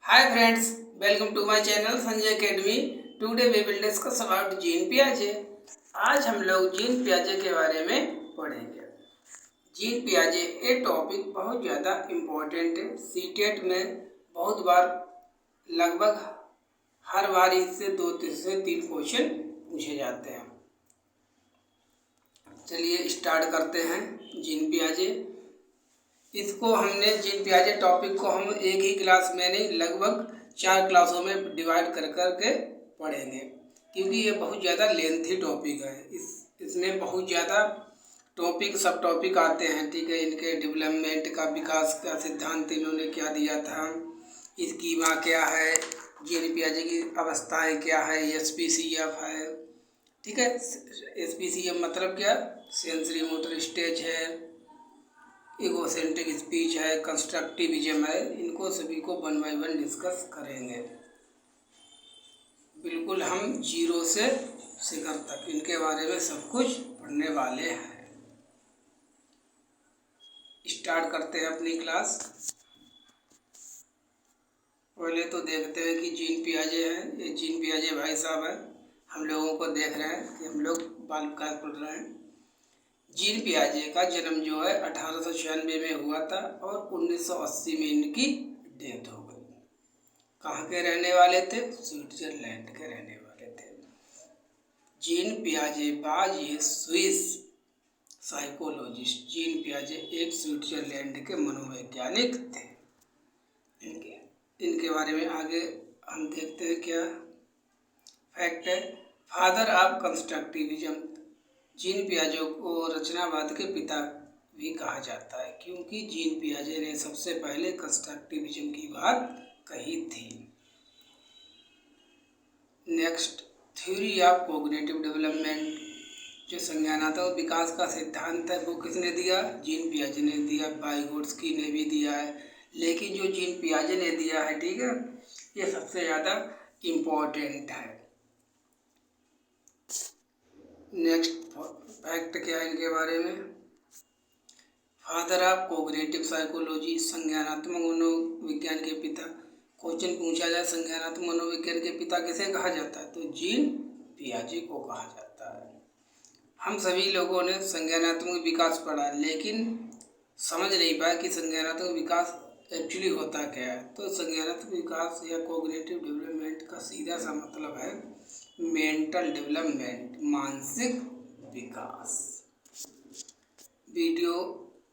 Hi friends, welcome to my channel Sanjay Academy. Today we will discuss about Jean पियाजे। आज हम लोग gene पियाजे के बारे में पढ़ेंगे। जीन पियाजे ये टॉपिक बहुत ज़्यादा इम्पोर्टेंट है। सीटेट में बहुत बार लगभग हर बार इससे 2 से 3 क्वेश्चन पूछे जाते हैं। चलिए स्टार्ट करते हैं। जीन पियाजे, इसको हमने जीन पियाजे टॉपिक को हम एक ही क्लास में नहीं लगभग 4 क्लासों में डिवाइड कर के पढ़ेंगे, क्योंकि ये बहुत ज़्यादा लेंथी टॉपिक है। इसमें बहुत ज़्यादा टॉपिक सब टॉपिक आते हैं। ठीक है, इनके डेवलपमेंट का विकास का सिद्धांत इन्होंने क्या दिया था, स्कीमा क्या है, जीन पियाजे की अवस्थाएं क्या है, SPCF है। ठीक है, SPCF मतलब क्या, सेंसरी मोटर स्टेज है, इगोसेंट्रिक स्पीच है, कंस्ट्रक्टिविज्म है। इनको सभी को 1 बाय 1 डिस्कस करेंगे। बिल्कुल हम 0 से शिखर तक इनके बारे में सब कुछ पढ़ने वाले हैं। स्टार्ट करते हैं अपनी क्लास। पहले तो देखते हैं कि जीन पियाजे हैं। ये जीन पियाजे भाई साहब हैं, हम लोगों को देख रहे हैं कि हम लोग बाल विकास पढ़ रहे हैं। जीन पियाजे का जन्म जो है 1896 में हुआ था और 1980 में इनकी डेथ हो गई। कहाँ के रहने वाले थे? स्विट्जरलैंड के रहने वाले थे। जीन पियाजे बाज ये स्विस साइकोलॉजिस्ट। जीन पियाजे एक स्विट्जरलैंड के मनोवैज्ञानिक थे। इनके बारे में आगे हम देखते हैं क्या फैक्ट है। फादर ऑफ कंस्ट्रक्टिविज्म, जीन पियाजे को रचनावाद के पिता भी कहा जाता है, क्योंकि जीन पियाजे ने सबसे पहले कंस्ट्रक्टिविज्म की बात कही थी। Next, theory of cognitive development, जो संज्ञानात्मक विकास का सिद्धांत है वो किसने दिया? जीन पियाजे ने दिया। वाइगोट्स्की ने भी दिया है, लेकिन जो जीन पियाजे ने दिया है, ठीक है, ये सबसे ज़्यादा इम्पोर्टेंट है। नेक्स्ट फैक्ट क्या है इनके बारे में? फादर ऑफ कोग्निटिव साइकोलॉजी, संज्ञानात्मक मनोविज्ञान के पिता। क्वेश्चन पूछा जाए संज्ञानात्मक मनोविज्ञान के पिता किसे कहा जाता है, तो जीन पियाजे को कहा जाता है। हम सभी लोगों ने संज्ञानात्मक विकास पढ़ा, लेकिन समझ नहीं पाया कि संज्ञानात्मक विकास एक्चुअली होता क्या है। तो संज्ञानात्मक विकास या कोग्निटिव डेवलपमेंट का सीधा सा मतलब है मेंटल डेवलपमेंट, मानसिक विकास। वीडियो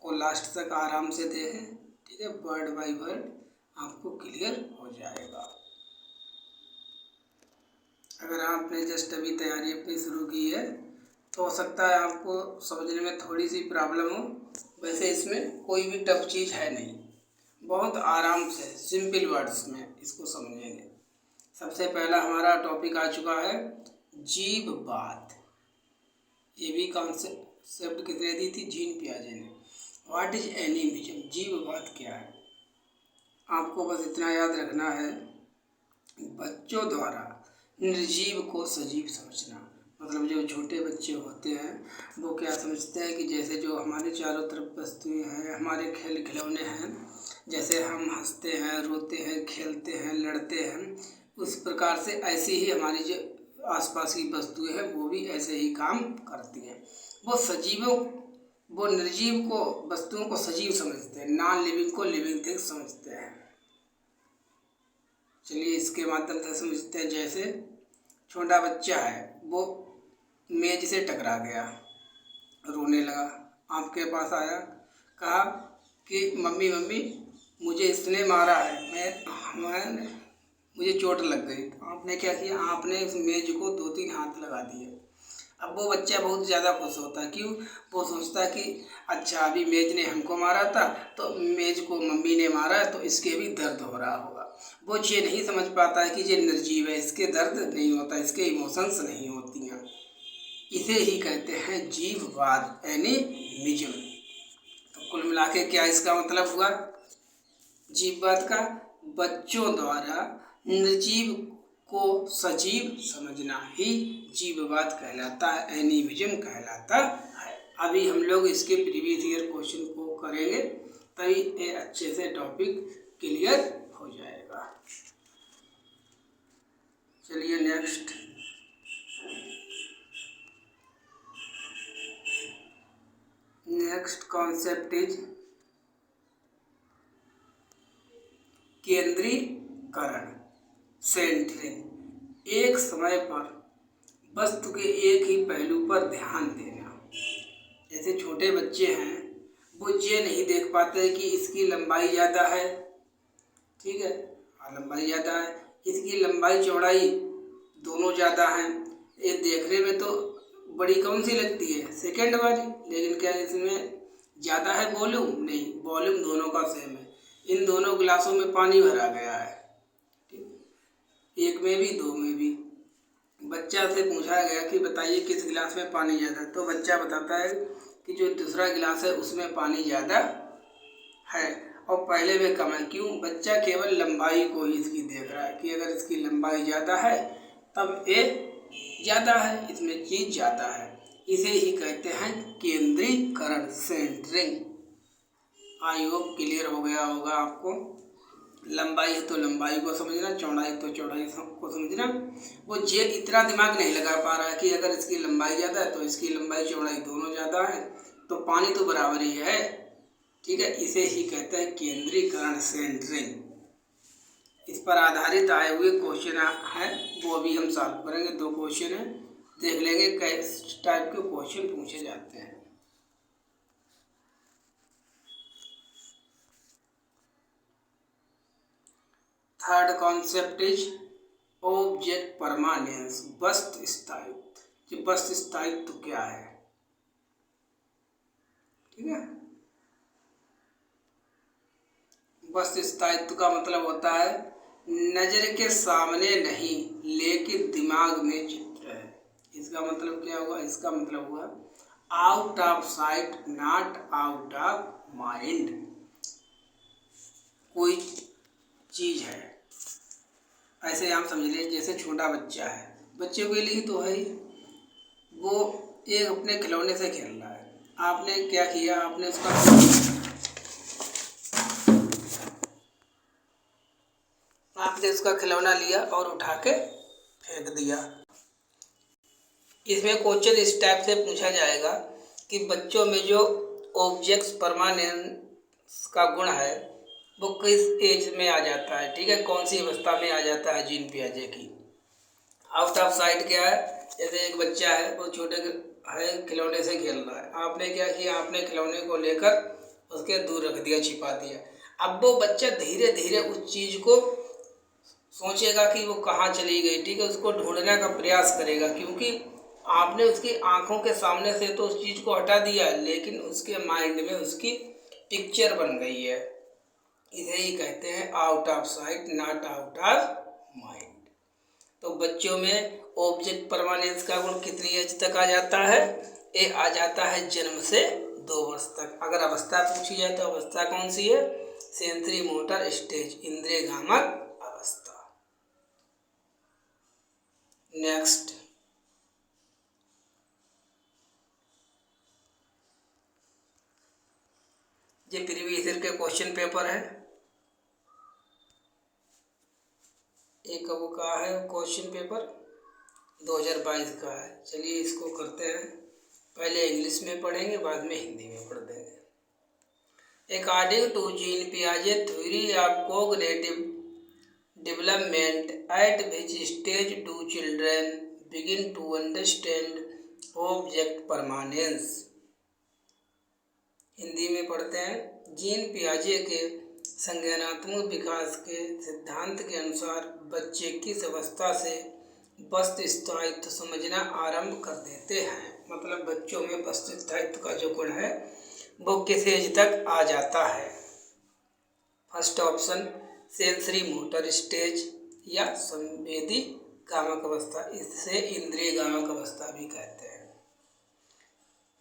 को लास्ट तक आराम से देखें, ठीक है, वर्ड बाय वर्ड आपको क्लियर हो जाएगा। अगर आपने जस्ट अभी तैयारी अपनी शुरू की है तो हो सकता है आपको समझने में थोड़ी सी प्रॉब्लम हो। वैसे इसमें कोई भी टफ चीज़ है नहीं, बहुत आराम से सिंपल वर्ड्स में इसको समझेंगे। सबसे पहला हमारा टॉपिक आ चुका है जीववाद। ये भी कॉन्सेप्ट किसने दी थी? जीन पियाजे ने। व्हाट इज एनिमिज्म, जीववाद क्या है? आपको बस इतना याद रखना है, बच्चों द्वारा निर्जीव को सजीव समझना। मतलब जो छोटे बच्चे होते हैं वो क्या समझते हैं कि जैसे जो हमारे चारों तरफ वस्तुएं हैं, हमारे खेल खिलौने हैं, जैसे हम हंसते हैं, रोते हैं, खेलते हैं, लड़ते हैं, उस प्रकार से ऐसे ही हमारी जो आसपास की वस्तुएं हैं वो भी ऐसे ही काम करती हैं। वो निर्जीव को वस्तुओं को सजीव समझते हैं, नॉन लिविंग को लिविंग थिंग समझते हैं। चलिए इसके माध्यम से समझते हैं। जैसे छोटा बच्चा है, वो मेज से टकरा गया, रोने लगा, आपके पास आया, कहा कि मम्मी मुझे इसने मारा है, मुझे चोट लग गई। आपने क्या किया? आपने उस मेज को 2-3 हाथ लगा दिए। अब वो बच्चा बहुत ज़्यादा खुश होता है। क्यों? वो सोचता है कि अच्छा अभी मेज ने हमको मारा था तो मेज को मम्मी ने मारा है तो इसके भी दर्द हो रहा होगा। वो ये नहीं समझ पाता है कि ये निर्जीव है, इसके दर्द नहीं होता, इसके इमोशंस नहीं होती हैं। इसे ही कहते हैं जीववाद, एनिमिज्म। तो कुल मिला के क्या इसका मतलब हुआ जीववाद का? बच्चों द्वारा निर्जीव को सजीव समझना ही जीववाद कहलाता है, एनिमिज्म कहलाता है। अभी हम लोग इसके प्रीवियस ईयर क्वेश्चन को करेंगे, तभी ये अच्छे से टॉपिक क्लियर हो जाएगा। चलिए नेक्स्ट, नेक्स्ट कॉन्सेप्ट इज केंद्रीकरण, सेंटरिंग। एक समय पर वस्तु के एक ही पहलू पर ध्यान देना। जैसे छोटे बच्चे हैं, वो ये नहीं देख पाते कि इसकी लंबाई ज़्यादा है, ठीक है, लंबाई ज़्यादा है, इसकी लंबाई चौड़ाई दोनों ज़्यादा हैं। ये देखने में तो बड़ी कौन सी लगती है, सेकंड वाली, लेकिन क्या इसमें ज़्यादा है वॉल्यूम? नहीं, वॉल्यूम दोनों का सेम है। इन दोनों गिलासों में पानी भरा गया है, ठीक, एक में भी दो में भी। बच्चा से पूछा गया कि बताइए किस गिलास में पानी ज़्यादा है, तो बच्चा बताता है कि जो दूसरा गिलास है उसमें पानी ज़्यादा है और पहले में कम है। क्यों? बच्चा केवल लंबाई को ही इसकी देख रहा है कि अगर इसकी लंबाई ज़्यादा है तब ये ज़्यादा है, इसमें चीज़ ज़्यादा है। इसे ही कहते हैं केंद्रीकरण, सेंटरिंग। आई होप क्लियर हो गया होगा आपको। लंबाई है तो लंबाई को समझना, चौड़ाई तो चौड़ाई को समझना। वो ये इतना दिमाग नहीं लगा पा रहा है कि अगर इसकी लंबाई ज़्यादा है तो इसकी लंबाई चौड़ाई दोनों ज़्यादा है, तो पानी तो बराबर ही है, ठीक है। इसे ही कहते हैं केंद्रीकरण, सेंटरिंग। इस पर आधारित आए हुए क्वेश्चन है, वो भी हम सॉल्व करेंगे। दो क्वेश्चन है, देख लेंगे किस टाइप के क्वेश्चन पूछे जाते हैं। Third concept is object permanence, वस्तु स्थायित्व। ये वस्तु स्थायित्व क्या है, ठीक है। वस्तु स्थायित्व का मतलब होता है नजर के सामने नहीं लेकिन दिमाग में चित्र है। इसका मतलब क्या हुआ? इसका मतलब हुआ out of site not out of mind. कोई चीज है, ऐसे आप समझ लीजिए जैसे छोटा बच्चा है, बच्चे के लिए तो है ही, वो एक अपने खिलौने से खेल रहा है। आपने क्या किया? आपने उसका खिलौना लिया और उठा के फेंक दिया। इसमें क्वेश्चन इस टाइप से पूछा जाएगा कि बच्चों में जो ऑब्जेक्ट्स परमानेंस का गुण है वो किस एज में आ जाता है, ठीक है, कौन सी अवस्था में आ जाता है जीन पियाजे की। आउट ऑफ साइट क्या है? जैसे एक बच्चा है, वो छोटे है, खिलौने से खेल रहा है, आपने क्या किया? आपने खिलौने को लेकर उसके दूर रख दिया, छिपा दिया। अब वो बच्चा धीरे धीरे उस चीज़ को सोचेगा कि वो कहाँ चली गई, ठीक है, उसको ढूंढने का प्रयास करेगा, क्योंकि आपने उसकी आंखों के सामने से तो उस चीज़ को हटा दिया, लेकिन उसके माइंड में उसकी पिक्चर बन गई है। इसे ही कहते हैं out of site not out of mind. तो बच्चों में ऑब्जेक्ट परमानेंस का गुण कितनी एज तक आ जाता है? ये आ जाता है जन्म से 2 वर्ष तक। अगर अवस्था पूछी जाए तो अवस्था कौन सी है? सेंसरी मोटर स्टेज, इंद्रियगामक अवस्था। नेक्स्ट, ये प्रीवियस ईयर के क्वेश्चन पेपर है, एक वो का है क्वेश्चन पेपर 2022 का है। चलिए इसको करते हैं, पहले इंग्लिश में पढ़ेंगे, बाद में हिंदी में पढ़ देंगे। अकॉर्डिंग टू जीन पियाजे theory of cognitive development, at which stage do children begin to understand object permanence? Hindi में पढ़ते हैं। जीन पियाजे के संज्ञानात्मक विकास के सिद्धांत के अनुसार बच्चे किस अवस्था से वस्तु स्थायित्व समझना आरंभ कर देते हैं। मतलब बच्चों में वस्तु स्थायित्व का जो गुण है वो किस एज तक आ जाता है? First option sensory motor stage या संवेदी गामक अवस्था, इससे इंद्रिय गामक अवस्था भी कहते हैं।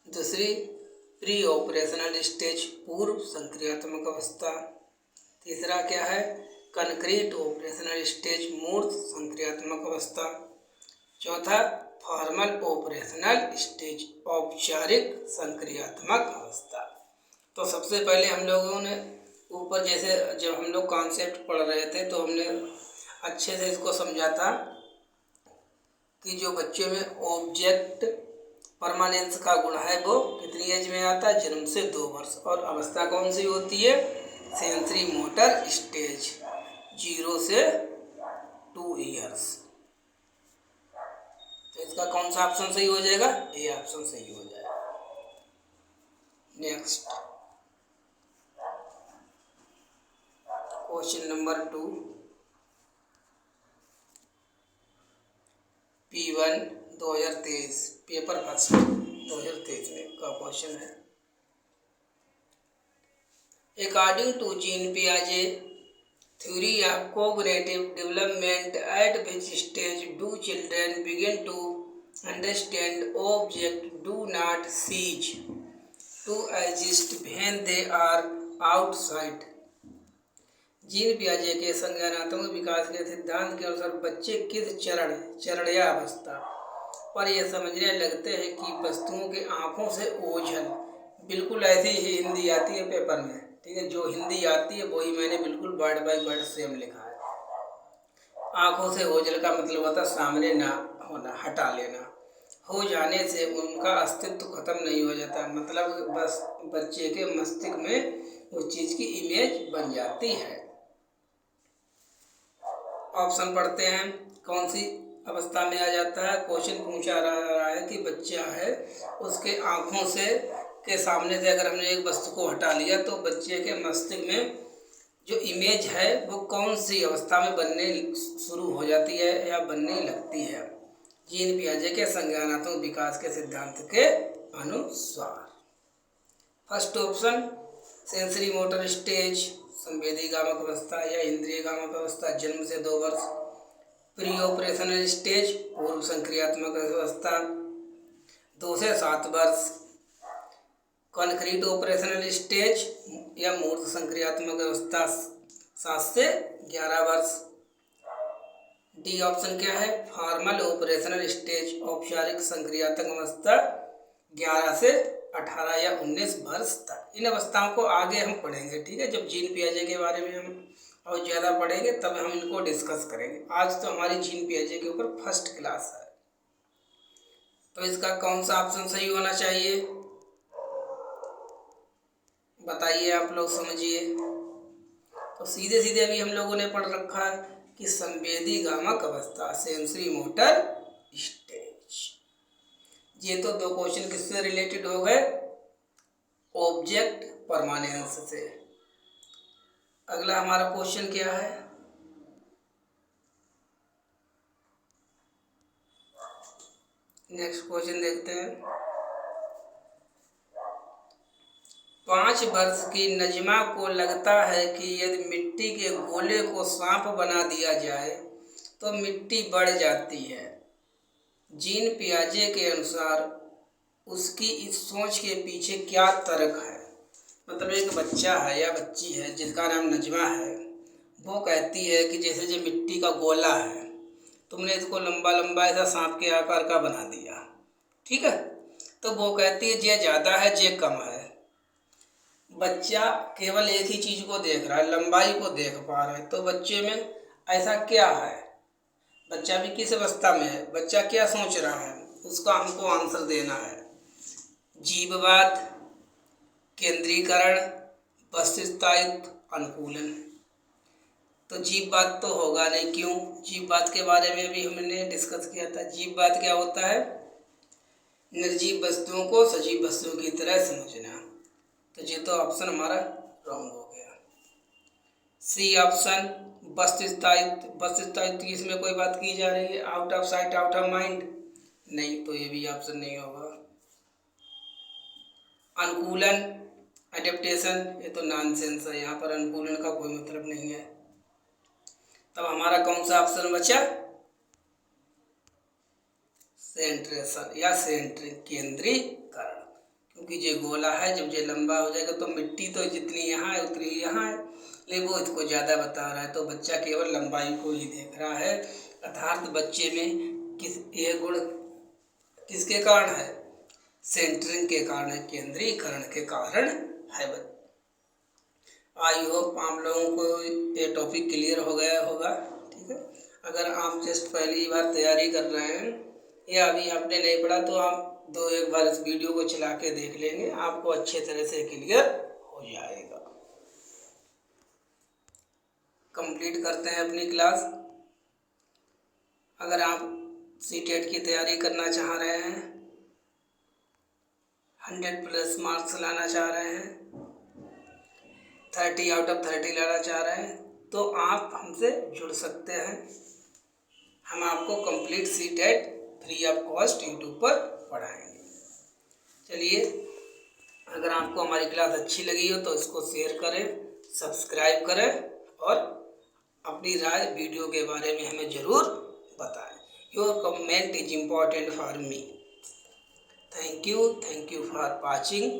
दूसरी प्री ऑपरेशनल स्टेज, पूर्व संक्रियात्मक अवस्था। तीसरा क्या है? कंक्रीट ऑपरेशनल स्टेज, मूर्त संक्रियात्मक अवस्था। चौथा फॉर्मल ऑपरेशनल स्टेज, औपचारिक संक्रियात्मक अवस्था। तो सबसे पहले हम लोगों ने ऊपर जैसे जब हम लोग कॉन्सेप्ट पढ़ रहे थे तो हमने अच्छे से इसको समझा था कि जो बच्चों में ऑब्जेक्ट परमानेंस का गुण है वो कितनी एज में आता है? जन्म से 2 वर्ष। और अवस्था कौन सी होती है? सेंसरी मोटर स्टेज, 0 से 2 ईयर्स। तो इसका कौन सा ऑप्शन सही हो जाएगा? ए ऑप्शन सही हो जाएगा। Next question number 2, P1 2023 paper first 2023 में का क्वेश्चन है। अकॉर्डिंग टू जीन पियाजे theory of cognitive development, at which stage do children begin to understand object do not cease to exist when they are outside? Jean पियाजे के संज्ञानात्मक विकास के सिद्धांत के अनुसार बच्चे किस चरण या अवस्था पर यह समझने लगते हैं कि वस्तुओं के आँखों से ओझल, बिल्कुल ऐसी ही हिंदी आती है पेपर में, ठीक है, जो हिंदी आती है वही मैंने बिल्कुल वर्ड बाय वर्ड सेम लिखा है। आँखों से ओझल का मतलब होता है सामने ना होना, हटा लेना। हो जाने से उनका अस्तित्व खत्म नहीं हो जाता, मतलब बस बच्चे के मस्तिष्क में उस चीज़ की इमेज बन जाती है। ऑप्शन पढ़ते हैं, कौन सी अवस्था में आ जाता है? क्वेश्चन पूछा रहा है कि बच्चा है, उसके आँखों से के सामने से अगर हमने एक वस्तु को हटा लिया तो बच्चे के मस्तिष्क में जो इमेज है वो कौन सी अवस्था में बनने शुरू हो जाती है या बनने लगती है? जीन पियाजे के संज्ञानात्मक विकास के सिद्धांत के अनुसार। First option sensory motor stage, संवेदी गामक अवस्था या इंद्रिय गामक अवस्था, जन्म से 2 वर्ष। प्री ऑपरेशनल स्टेज, पूर्व संक्रियात्मक अवस्था, 2 से 7 वर्ष। कॉन्क्रीट ऑपरेशनल स्टेज या मूर्त संक्रियात्मक अवस्था, 7 से 11 वर्ष। डी ऑप्शन क्या है? फॉर्मल ऑपरेशनल स्टेज, औपचारिक संक्रियात्मक अवस्था, 11 से 18 या 19 वर्ष तक। इन अवस्थाओं को आगे हम पढ़ेंगे, ठीक है, जब जीन पियाजे के बारे में हम और ज़्यादा पढ़ेंगे तब हम इनको डिस्कस करेंगे। आज तो हमारी जीन पियाजे के ऊपर फर्स्ट क्लास है। तो इसका कौन सा ऑप्शन सही होना चाहिए बताइए, आप लोग समझिए। तो सीधे सीधे अभी हम लोगों ने पढ़ रखा है कि संवेदी गामक अवस्था, सेंसरी मोटर स्टेज। ये तो 2 क्वेश्चन किससे रिलेटेड हो गए? ऑब्जेक्ट परमानेंस से। अगला हमारा क्वेश्चन क्या है? नेक्स्ट क्वेश्चन देखते हैं। 5 वर्ष की नजमा को लगता है कि यदि मिट्टी के गोले को सांप बना दिया जाए तो मिट्टी बढ़ जाती है। जीन पियाजे के अनुसार उसकी इस सोच के पीछे क्या तर्क है? मतलब एक बच्चा है या बच्ची है जिसका नाम नजमा है, वो कहती है कि जैसे जो मिट्टी का गोला है, तुमने इसको लंबा लंबा ऐसा सांप के आकार का बना दिया, ठीक है, तो वो कहती है जे ज़्यादा है जे कम है। बच्चा केवल एक ही चीज़ को देख रहा है, लंबाई को देख पा रहा है। तो बच्चे में ऐसा क्या है? बच्चा भी किस अवस्था में है? बच्चा क्या सोच रहा है? उसका हमको आंसर देना है। जीववाद, केंद्रीकरण, वस्तुस्थायित्व, अनुकूलन। तो जीववाद तो होगा नहीं, क्यों? जीववाद के बारे में भी हमने डिस्कस किया था। जीववाद क्या होता है? निर्जीव वस्तुओं को सजीव वस्तुओं की तरह समझना। तो ये तो ऑप्शन हमारा रॉन्ग हो गया। C option वस्तुस्थायित्व। वस्तुस्थायित्व की इसमें कोई बात की जा रही है? Out of sight out of mind, नहीं, तो ये भी ऑप्शन नहीं होगा। अनुकूलन, एडेप्टेशन, ये तो नॉनसेंस है, यहाँ पर अनुकूलन का कोई मतलब नहीं है। तब हमारा कौन सा ऑप्शन बचा? सेंट्रेशन या सेंट्रिक, केंद्रीकरण। क्योंकि ये गोला है, जब ये लंबा हो जाएगा तो मिट्टी तो जितनी यहाँ है उतनी यहाँ है, लेकिन वो इसको ज़्यादा बता रहा है, तो बच्चा केवल लंबाई को ही देख रहा है। अर्थात बच्चे में यह गुण किसके कारण है? सेंटरिंग के कारण है, केंद्रीकरण के कारण है। आई होप आप लोगों को ये टॉपिक क्लियर हो गया होगा, ठीक है। अगर आप जस्ट पहली बार तैयारी कर रहे हैं या अभी आपने नहीं पढ़ा तो आप एक बार इस वीडियो को चला के देख लेंगे, आपको अच्छे तरह से क्लियर हो जाएगा। कंप्लीट करते हैं अपनी क्लास। अगर आप सीटेट की तैयारी करना चाह रहे हैं, 100+ मार्क्स लाना चाह रहे हैं, 30 आउट ऑफ 30 लाना चाह रहे हैं, तो आप हमसे जुड़ सकते हैं। हम आपको complete CTET free of cost YouTube पर पढ़ाएंगे। चलिए, अगर आपको हमारी क्लास अच्छी लगी हो तो इसको शेयर करें, सब्सक्राइब करें और अपनी राय वीडियो के बारे में हमें ज़रूर बताएं। Your comment is important for me. Thank you for watching.